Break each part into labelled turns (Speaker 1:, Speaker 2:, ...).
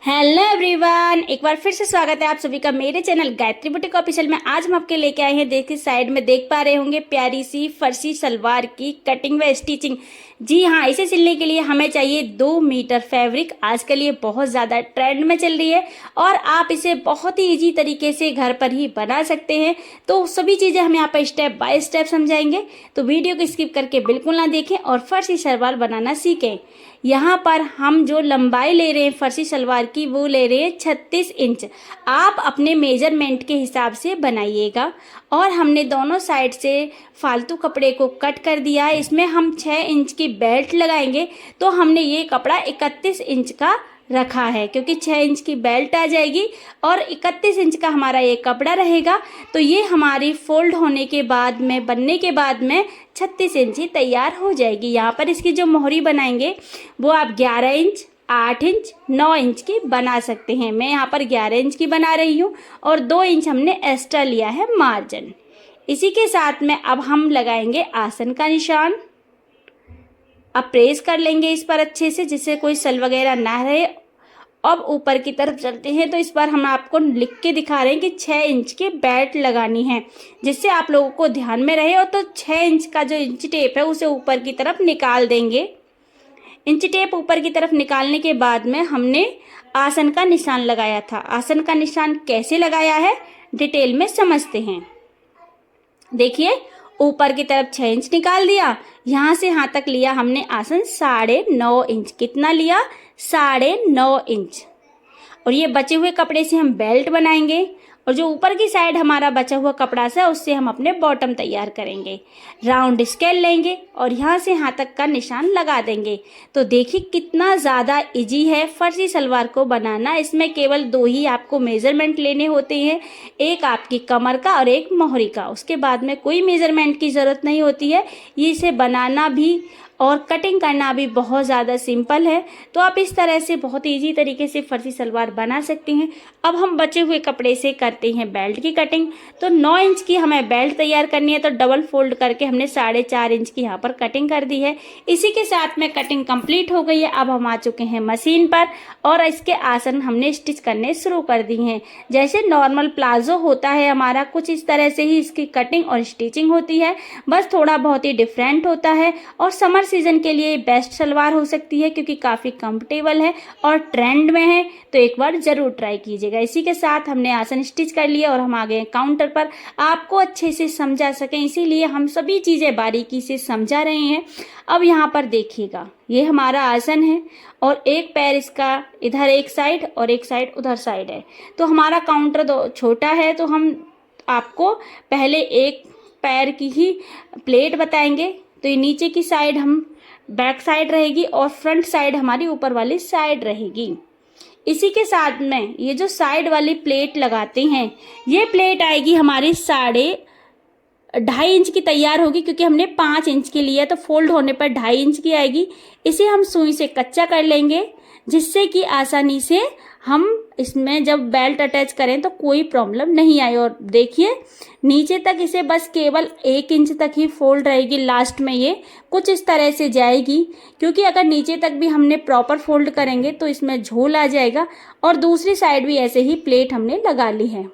Speaker 1: Hello everyone, एक बार फिर से स्वागत है आप सभी का मेरे चैनल गायत्री बुटीक ऑफिशियल में। आज हम आपके लेके आए हैं, देखिए साइड में देख पा रहे होंगे प्यारी सी फर्सी सलवार की कटिंग व स्टिचिंग। जी हाँ, इसे सिलने के लिए हमें चाहिए 2 मीटर फैब्रिक। आजकल ये बहुत ज़्यादा ट्रेंड में चल रही है और आप इसे बहुत ही ईजी तरीके से घर पर ही बना सकते हैं। तो सभी चीज़ें हम यहाँ पर स्टेप बाय स्टेप समझाएंगे, तो वीडियो को स्किप करके बिल्कुल ना देखें और फर्सी सलवार बनाना सीखें। यहाँ पर हम जो लंबाई ले रहे हैं फर्सी सलवार की, वो ले रहे हैं 36 इंच। आप अपने मेजरमेंट के हिसाब से बनाइएगा। और हमने दोनों साइड से फालतू कपड़े को कट कर दिया है। इसमें हम 6 इंच की बेल्ट लगाएंगे, तो हमने ये कपड़ा 31 इंच का रखा है, क्योंकि 6 इंच की बेल्ट आ जाएगी और 31 इंच का हमारा ये कपड़ा रहेगा। तो ये हमारी फोल्ड होने के बाद में, बनने के बाद में 36 इंच ही तैयार हो जाएगी। यहाँ पर इसकी जो मोहरी बनाएंगे वो आप 11 इंच, 8 इंच, 9 इंच की बना सकते हैं। मैं यहाँ पर 11 इंच की बना रही हूँ और 2 इंच हमने एक्स्ट्रा लिया है मार्जिन। इसी के साथ में अब हम लगाएंगे आसन का निशान। अब प्रेस कर लेंगे इस पर अच्छे से, जिससे कोई सल वगैरह ना रहे। अब ऊपर की तरफ चलते हैं, तो इस बार हम आपको लिख के दिखा रहे हैं कि 6 इंच की बेल्ट लगानी है, जिससे आप लोगों को ध्यान में रहे। और तो 6 इंच का जो इंच टेप है उसे ऊपर की तरफ निकाल देंगे। इंच टेप ऊपर की तरफ निकालने के बाद में हमने आसन का निशान लगाया था। आसन का निशान कैसे लगाया है डिटेल में समझते हैं। देखिए, ऊपर की तरफ 6 इंच निकाल दिया, यहाँ से यहाँ तक लिया हमने आसन 9.5 इंच। कितना लिया? 9.5 इंच। और ये बचे हुए कपड़े से हम बेल्ट बनाएंगे और जो ऊपर की साइड हमारा बचा हुआ कपड़ा सा, उससे हम अपने बॉटम तैयार करेंगे। राउंड स्केल लेंगे और यहाँ से यहाँ तक का निशान लगा देंगे। तो देखिए कितना ज़्यादा इजी है फर्सी सलवार को बनाना। इसमें केवल 2 ही आपको मेजरमेंट लेने होते हैं, एक आपकी कमर का और एक मोहरी का। उसके बाद में कोई मेजरमेंट की ज़रूरत नहीं होती है। ये इसे बनाना भी और कटिंग करना भी बहुत ज़्यादा सिंपल है। तो आप इस तरह से बहुत इजी तरीके से फर्सी सलवार बना सकते हैं। अब हम बचे हुए कपड़े से करते हैं बेल्ट की कटिंग। तो 9 इंच की हमें बेल्ट तैयार करनी है, तो डबल फोल्ड करके हमने 4.5 इंच की यहाँ पर कटिंग कर दी है। इसी के साथ में कटिंग कंप्लीट हो गई है। अब हम आ चुके हैं मशीन पर और इसके आसन हमने स्टिच करने शुरू कर दी हैं। जैसे नॉर्मल प्लाजो होता है हमारा, कुछ इस तरह से ही इसकी कटिंग और स्टिचिंग होती है, बस थोड़ा बहुत ही डिफरेंट होता है। और समर सीजन के लिए बेस्ट सलवार हो सकती है, क्योंकि काफ़ी कंफर्टेबल है और ट्रेंड में है। तो एक बार ज़रूर ट्राई कीजिएगा। इसी के साथ हमने आसन स्टिच कर लिया और हम आ गए काउंटर पर। आपको अच्छे से समझा सकें इसीलिए हम सभी चीज़ें बारीकी से समझा रहे हैं। अब यहाँ पर देखिएगा, ये हमारा आसन है और एक पैर इसका इधर एक साइड और एक साइड उधर साइड है। तो हमारा काउंटर दो छोटा है, तो हम आपको पहले एक पैर की ही प्लेट बताएंगे। तो ये नीचे की साइड हम बैक साइड रहेगी और फ्रंट साइड हमारी ऊपर वाली साइड रहेगी। इसी के साथ में ये जो साइड वाली प्लेट लगाते हैं, ये प्लेट आएगी हमारी 2.5 इंच की तैयार होगी, क्योंकि हमने 5 इंच की लिया, तो फोल्ड होने पर 2.5 इंच की आएगी। इसे हम सुई से कच्चा कर लेंगे, जिससे कि आसानी से हम इसमें जब बेल्ट अटैच करें तो कोई प्रॉब्लम नहीं आए। और देखिए नीचे तक इसे बस केवल 1 इंच तक ही फोल्ड रहेगी। लास्ट में ये कुछ इस तरह से जाएगी, क्योंकि अगर नीचे तक भी हमने प्रॉपर फोल्ड करेंगे तो इसमें झोल आ जाएगा। और दूसरी साइड भी ऐसे ही प्लेट हमने लगा ली है।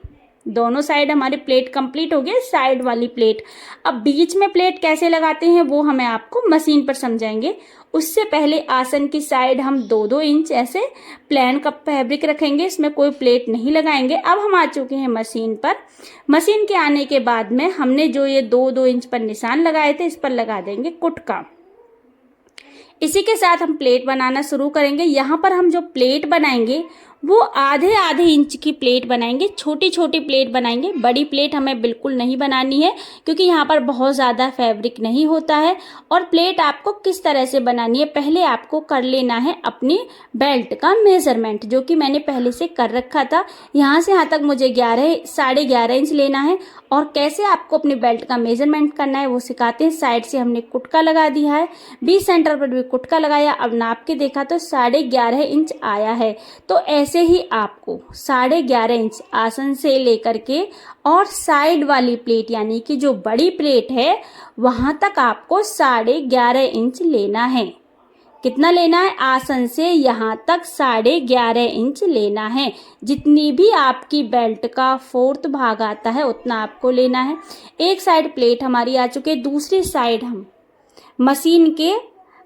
Speaker 1: दोनों साइड हमारी प्लेट कंप्लीट हो गई। साइड वाली प्लेट, अब बीच में प्लेट कैसे लगाते हैं वो हमें आपको मशीन पर समझाएंगे। उससे पहले आसन की साइड हम 2-2 इंच ऐसे प्लेन का फैब्रिक रखेंगे, इसमें कोई प्लेट नहीं लगाएंगे। अब हम आ चुके हैं मशीन पर। मशीन के आने के बाद में हमने जो ये 2-2 इंच पर निशान लगाए थे, इस पर लगा देंगे कुटका। इसी के साथ हम प्लेट बनाना शुरू करेंगे। यहाँ पर हम जो प्लेट बनाएंगे वो आधे इंच की प्लेट बनाएंगे, छोटी छोटी प्लेट बनाएंगे। बड़ी प्लेट हमें बिल्कुल नहीं बनानी है, क्योंकि यहाँ पर बहुत ज़्यादा फैब्रिक नहीं होता है। और प्लेट आपको किस तरह से बनानी है, पहले आपको कर लेना है अपनी बेल्ट का मेज़रमेंट, जो कि मैंने पहले से कर रखा था। यहाँ से यहाँ तक मुझे 11.5 इंच लेना है। और कैसे आपको अपनी बेल्ट का मेज़रमेंट करना है वो सिखाते हैं। साइड से हमने कुटका लगा दिया है, बीच सेंटर पर भी कुटका लगाया। अब नाप के देखा तो 11.5 इंच आया है। तो ऐसे ही आपको 11.5 इंच आसन से लेकर के और साइड वाली प्लेट यानी कि जो बड़ी प्लेट है वहां तक आपको 11.5 इंच लेना है। कितना लेना है, आसन से यहाँ तक 11.5 इंच लेना है। जितनी भी आपकी बेल्ट का 4th भाग आता है उतना आपको लेना है। एक साइड प्लेट हमारी आ चुकी है, दूसरी साइड हम मशीन के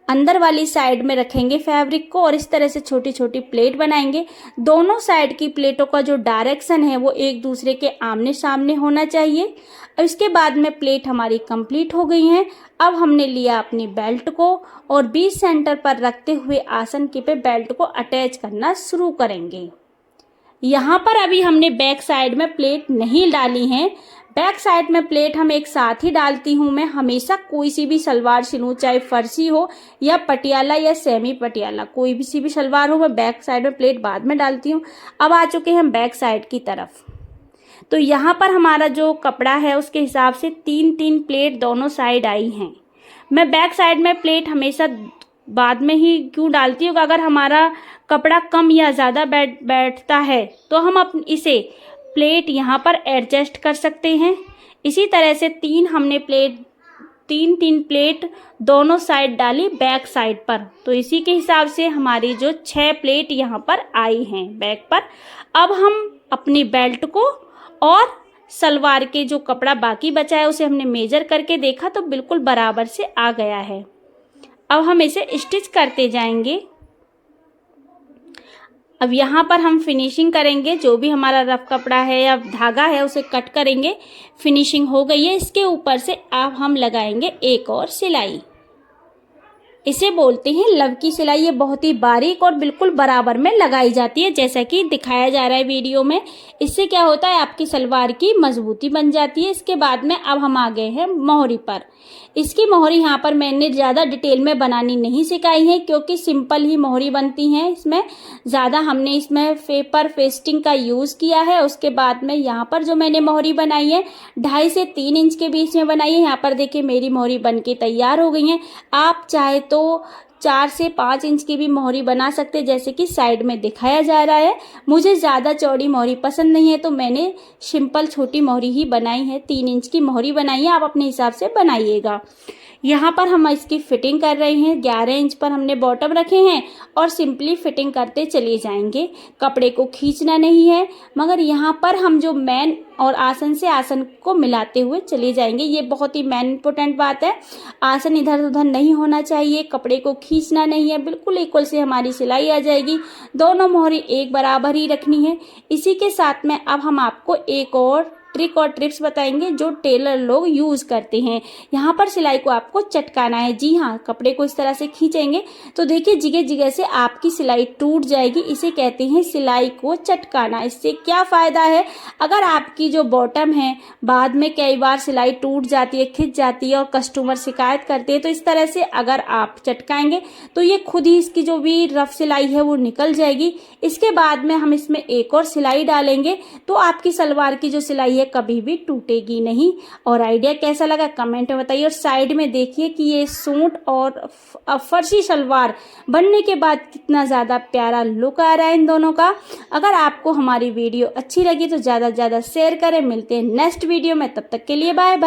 Speaker 1: अंदर वाली साइड में रखेंगे फैब्रिक को और इस तरह से छोटी छोटी प्लेट बनाएंगे। दोनों साइड की प्लेटों का जो डायरेक्शन है वो एक दूसरे के आमने सामने होना चाहिए। और इसके बाद में प्लेट हमारी कंप्लीट हो गई है। अब हमने लिया अपनी बेल्ट को और बीच सेंटर पर रखते हुए आसन के पे बेल्ट को अटैच करना शुरू करेंगे। यहाँ पर अभी हमने बैक साइड में प्लेट नहीं डाली है। बैक साइड में प्लेट हम एक साथ ही डालती हूँ मैं हमेशा। कोई सी भी सलवार सिलूँ, चाहे फर्सी हो या पटियाला या सेमी पटियाला, कोई भी सी भी सलवार हो, मैं बैक साइड में प्लेट बाद में डालती हूँ। अब आ चुके हैं हम बैक साइड की तरफ। तो यहाँ पर हमारा जो कपड़ा है उसके हिसाब से 3-3 प्लेट दोनों साइड आई हैं। मैं बैक साइड में प्लेट हमेशा बाद में ही क्यों डालती हूँ, अगर हमारा कपड़ा कम या ज़्यादा बैठता है तो हम इसे प्लेट यहाँ पर एडजस्ट कर सकते हैं। इसी तरह से 3 प्लेट दोनों साइड डाली बैक साइड पर। तो इसी के हिसाब से हमारी जो 6 प्लेट यहाँ पर आई हैं बैक पर। अब हम अपनी बेल्ट को और सलवार के जो कपड़ा बाकी बचा है उसे हमने मेजर करके देखा तो बिल्कुल बराबर से आ गया है। अब हम इसे स्टिच करते जाएंगे। अब यहाँ पर हम फिनिशिंग करेंगे। जो भी हमारा रफ कपड़ा है या धागा है उसे कट करेंगे। फिनिशिंग हो गई है। इसके ऊपर से अब हम लगाएंगे एक और सिलाई। इसे बोलते हैं लव की सिलाई। ये बहुत ही बारीक और बिल्कुल बराबर में लगाई जाती है जैसा कि दिखाया जा रहा है वीडियो में। इससे क्या होता है, आपकी सलवार की मजबूती बन जाती है। इसके बाद में अब हम आ गए हैं मोहरी पर। इसकी मोहरी यहाँ पर मैंने ज़्यादा डिटेल में बनानी नहीं सिखाई है क्योंकि सिंपल ही मोहरी बनती हैं। इसमें ज़्यादा हमने इसमें पेपर पेस्टिंग का यूज़ किया है। उसके बाद में यहाँ पर जो मैंने मोहरी बनाई है 2.5 से 3 इंच के बीच में बनाई है। यहाँ पर देखिए मेरी मोहरी बन के तैयार हो गई है। आप चाहे तो 4 से 5 इंच की भी मोहरी बना सकते हैं जैसे कि साइड में दिखाया जा रहा है। मुझे ज़्यादा चौड़ी मोहरी पसंद नहीं है तो मैंने सिंपल छोटी मोहरी ही बनाई है। 3 इंच की मोहरी बनाई है, आप अपने हिसाब से बनाइएगा। यहाँ पर हम इसकी फिटिंग कर रहे हैं। 11 इंच पर हमने बॉटम रखे हैं और सिंपली फिटिंग करते चले जाएंगे। कपड़े को खींचना नहीं है मगर यहाँ पर हम जो मेन और आसन से आसन को मिलाते हुए चले जाएंगे। ये बहुत ही मेन इंपॉर्टेंट बात है। आसन इधर उधर नहीं होना चाहिए, कपड़े को खींचना नहीं है, बिल्कुल इक्वल से हमारी सिलाई आ जाएगी। दोनों मोहरी एक बराबर ही रखनी है। इसी के साथ में अब हम आपको एक और ट्रिक और टिप्स बताएंगे जो टेलर लोग यूज़ करते हैं। यहाँ पर सिलाई को आपको चटकाना है। जी हाँ, कपड़े को इस तरह से खींचेंगे तो देखिए जगह जगह से आपकी सिलाई टूट जाएगी। इसे कहते हैं सिलाई को चटकाना। इससे क्या फ़ायदा है, अगर आपकी जो बॉटम है बाद में कई बार सिलाई टूट जाती है, खिंच जाती है और कस्टमर शिकायत करते हैं, तो इस तरह से अगर आप चटकाएंगे तो ये खुद ही इसकी जो भी रफ सिलाई है वो निकल जाएगी। इसके बाद में हम इसमें एक और सिलाई डालेंगे तो आपकी सलवार की जो सिलाई है कभी भी टूटेगी नहीं। और आइडिया कैसा लगा कमेंट में बताइए। और साइड में देखिए कि ये सूट और फर्सी सलवार बनने के बाद कितना ज़्यादा प्यारा लुक आ रहा है इन दोनों का। अगर आपको हमारी वीडियो अच्छी लगी तो ज़्यादा से ज़्यादा शेयर करें। मिलते हैं नेक्स्ट वीडियो में, तब तक के लिए बाय बाय।